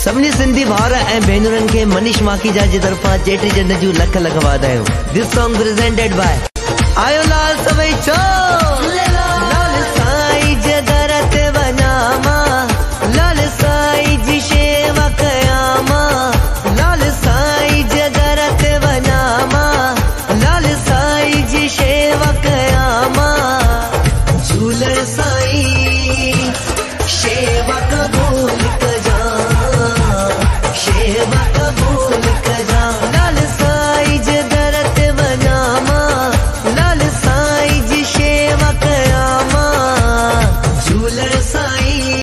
सभिनी सिंधी भाउर ऐं भेनरुनि खे मनीष माखीजा जी तरफ़ां चेटी चंड जूं लख लख वाधायूं। दिस सॉन्ग प्रेजेंटेड बाय आयो लाल सभई चो लाल साईं जगरत वनामा, लाल साईं जी शेवा कयामा, लाल साईं जगरत वनामा, लाल साईं जी शेवा कयामा। झूलण साईं शेवा कबूल कजा, शेवा कबूल कजा। लाल साईं जगरत वनामा, लाल साईं जी शेवा कयामा। झूलण साईं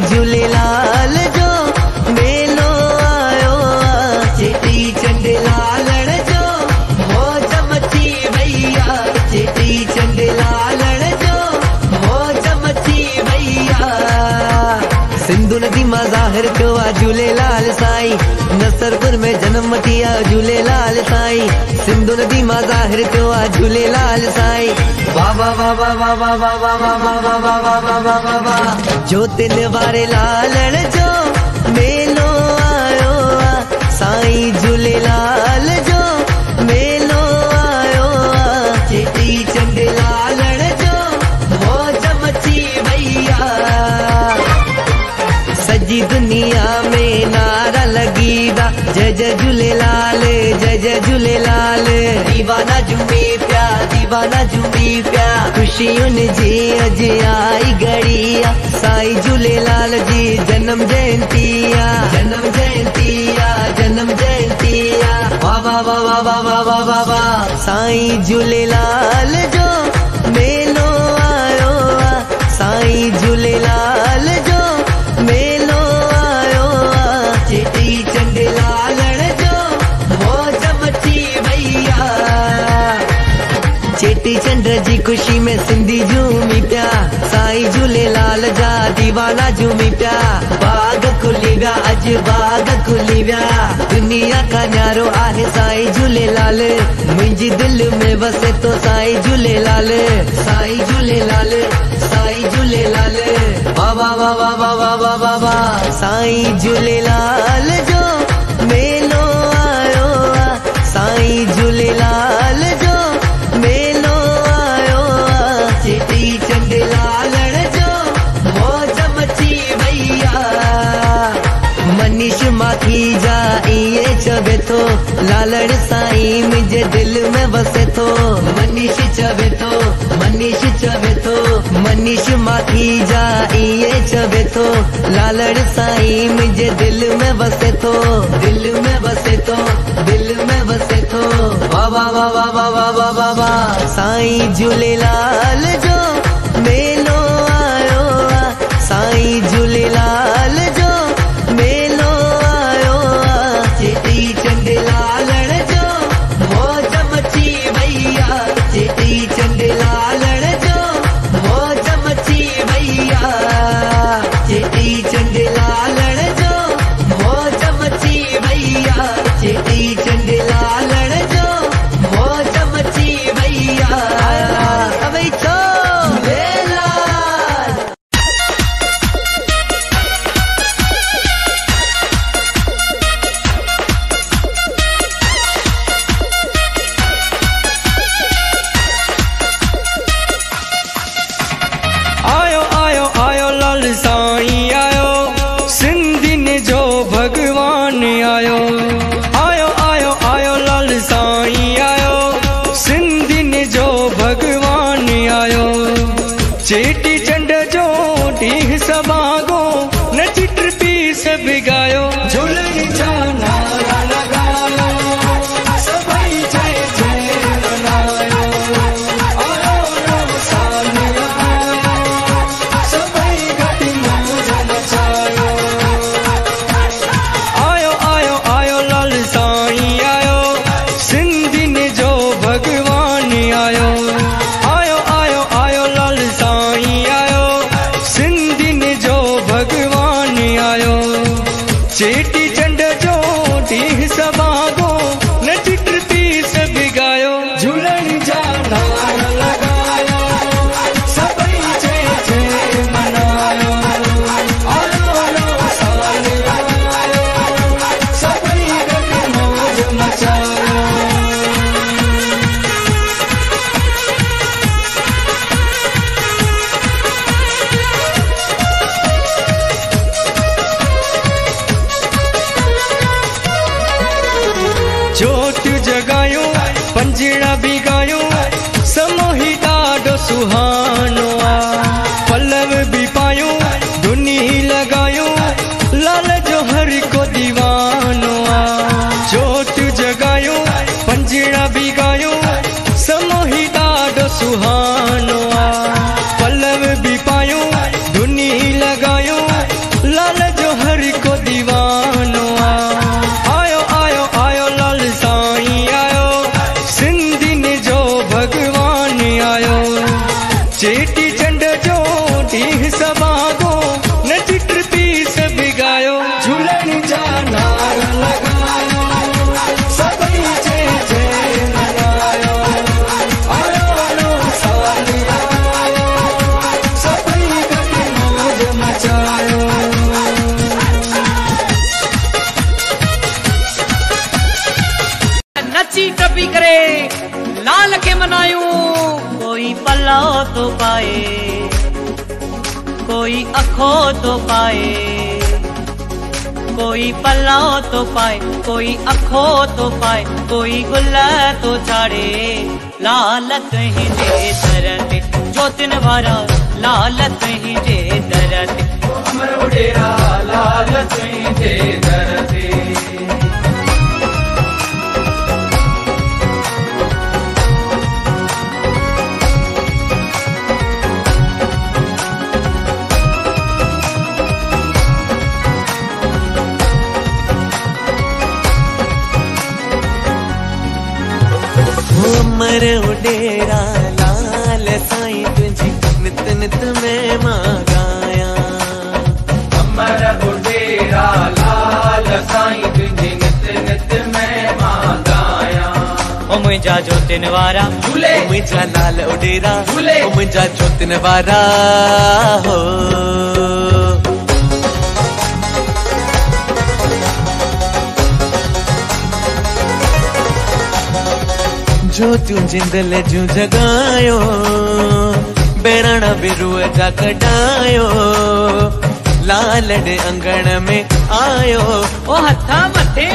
झूलेलाल जो मेलो आयो आ। चेटी चंड लालण जो मौज मची भैया, चेटी चंड लालण जो मौज मची भैया। सिंधु नदी मां ज़ाहिर थियो आ झूलेलाल साईं, नसरपुर में जन्म वठी आ झूलेलाल साईं। सिंधु नदी मां ज़ाहिर थियो आ झूलेलाल साईं। वाह वाह वाह वाह वाह वाह वाह वाह वाह वाह वाह वाह वाह वाह वाह वाह। ज्योतिन वारे लालण जो मेलो आयो आ, साईं झूलेलाल जो मेलो आयो आ। चेटी चंड लालण जो मौज मची भैया। सजी दुनिया में नारा लगीदा जय जय झूलेलाल, जय जय झूलेलाल। दीवाना झूमी प्या, दीवाना झूमी प्या। खुशियुनि जी अॼु आई घड़िया, साईं झूलेलाल जी जन्म जयंतिया, जन्म जयंतिया, जन्म जयंतिया। वाह वाह वाह वाह वाह वाह वाह वाह। साईं झूलेलाल जो चेटी चंड जी खुशी में सिंधी झूमी पिया, साईं झूलेलाल जा दीवाना झूमी पिया। बाग खुली विया अज बाग खुली विया, दुनिया का न्यारो आहे साईं झूलेलाल। मुंहिंजी दिल में वसे तो साईं झूलेलाल, साईं झूलेलाल, साईं झूलेलाल। बाबा बाबा बाबा बाबा बा साईं झूलेलाल जो मेलो आयो आ, साईं झूलेलाल जो मेलो आयो आ। चेटी चंड लालण जो मौज मची वैया, मनीष माखी जा इए चवे थो, लालण साईं मुंहिंजे दिल में वसे थो। मनीष चवे थो, मनीष चवे थो, मनीष माखी जा इए चवे थो, लालण साईं मुंहिंजे दिल में वसे थो, दिल में वसे थो, दिल में वसे थो। बाबा बाबा बाबा बाबा बा साईं झूलेलाल जो मेलो आयो आ, साईं झूलेलाल जो मेलो आयो आ। चेटी चंड लालण जो मौज मची वैया, चेटी चंड लालण जो मौज मची वैया, चेटी चंड लालण जो मौज मची वैया, चेटी चंड लालण जो मौज मची वैया। अबई छो झूलेलाल। आयो आयो आयो लाल साईं आयो, सिंधिन जो भगवान आयो। आयो आयो आयो लाल साईं आयो, सिंधिन जो भगवान आयो। चेटी चंड जो ॾींहुं सभागो नच टिपी सभु गायो, झूलण जा नारा लगायो, सभई जय जय मनायो। आयो साईं आयो, सभई गॾु मौज मचायो। आयो आयो आयो लाल साईं आयो, सिंधिन जो भगवान आयो। आयो आयो आयो लाल साईं आयो, सिंधिन जो भगवान आयो। चेटी चंड जो ॾींहुं सभागो नच टिपी सभु गायो, झूलण जा नारा लगायो, सभई जय जय मनायो। आयो साईं आयो, सभई गॾु मौज मचायो। जोत जगायो, पंजड़ा भी गायो, समोही ॾाढो सुहानो आ। पल्लव भी पायो, धुनी लगायो, लाल जो हर को दीवानो आ। जोत जगायो, पंजड़ा भी गायो, समोही ॾाढो सुहानो आ। पल्लव भी पायो, धुनी लगायो, लाल जो हर को दीवानो आ। आयो आयो आयो लाल साईं आयो, सिंधिन जो भगवान आयो। चेटी चंड जो ॾींहुं सभागो नच टिपी सभु गायो, झूलण जा नारा लगायो, सभई जय जय मनायो। आयो साईं आयो, सभई गॾु मौज मचायो। नची टपी करे लाल के मनायूं। कोई पल्लो तो पाए, कोई अखो तो पाए, कोई पल्लो तो पाए, कोई अखो तो पाए, कोई गुल तो चाड़े। लाल तुंहिंजे दर ते जोतिन वारा, लाल तुंहिंजे दर ते अमर डेरा, लाल तुंहिंजे दर ते। अमर डेरा मुंहिंजा जोतिन वारा झूले मुंहिंजा लाल उडेरा झूले मुंहिंजा जोतिन वारा हो ज्योतियूं जिंदल जूं जगायो बहिराणा बिरूअ जा कढायो लाल ॾे अंगण में आयो ओ हथा मथे